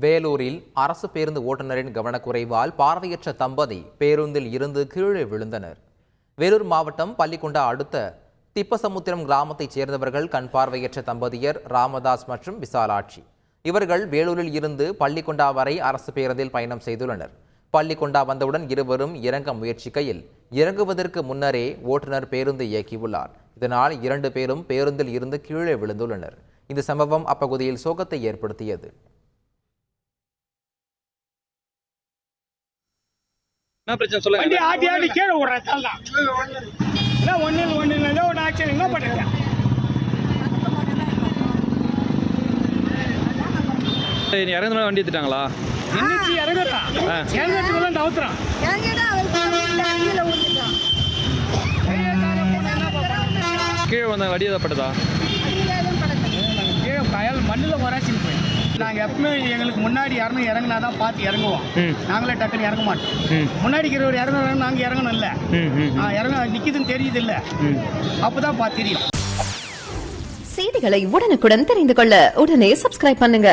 வேலூரில் அரசு பேருந்து ஓட்டுநரின் கவனக்குறைவால் பார்வையற்ற தம்பதி பேருந்தில் இருந்து கீழே விழுந்தனர். வேலூர் மாவட்டம் பள்ளிக்கொண்டா அடுத்த திப்பசமுத்திரம் கிராமத்தைச் சேர்ந்தவர்கள் கண் பார்வையற்ற தம்பதியர் ராமதாஸ் மற்றும் விசாலாட்சி. இவர்கள் வேலூரில் இருந்து பள்ளிக்கொண்டா வரை அரசு பேருந்தில் பயணம் செய்துள்ளனர். பள்ளிக்கொண்டா வந்தவுடன் இருவரும் இறங்க முயற்சிக்கையில் இறங்குவதற்கு முன்னரே ஓட்டுநர் பேருந்து இயக்கியுள்ளார். இதனால் 2 பேரும் பேருந்தில் இருந்து கீழே விழுந்துள்ளனர். இந்த சம்பவம் அப்பகுதியில் சோகத்தை ஏற்படுத்தியது. என்ன பிரச்சனை சொல்லுங்க. வண்டி ஆட்டி ஆட்டி கீழே விடுறதால தான். இல்லை ஒன்று ஒரு ஆக்சிடென்ட் என்ன பண்ணுங்க. இறங்குற வண்டி எடுத்துட்டாங்களா? இன்னிச்சு இறங்குறான். இறங்குறதுக்குள்ள நவுத்துறான். கீழே வந்த வண்டி ஏதாப்பட்டதா? கீழே கயல் மண்ணில் வராச்சின்னு போய் நாங்கள் எப்பவுமே எங்களுக்கு முன்னாடி யாருன்னு இறங்கினா தான் பார்த்து இறங்குவோம். நாங்களே டக்குன்னு இறங்க மாட்டோம். முன்னாடி இருக்கிறவர் இறங்குறோம், நாங்கள் இறங்கணும் இல்லை. இறங்க நிற்கிதுன்னு தெரியுது இல்லை, அப்போ தான் பார்த்து தெரியும். செய்திகளை உடனுக்குடன் தெரிந்து கொள்ள உடனே சப்ஸ்கிரைப் பண்ணுங்க.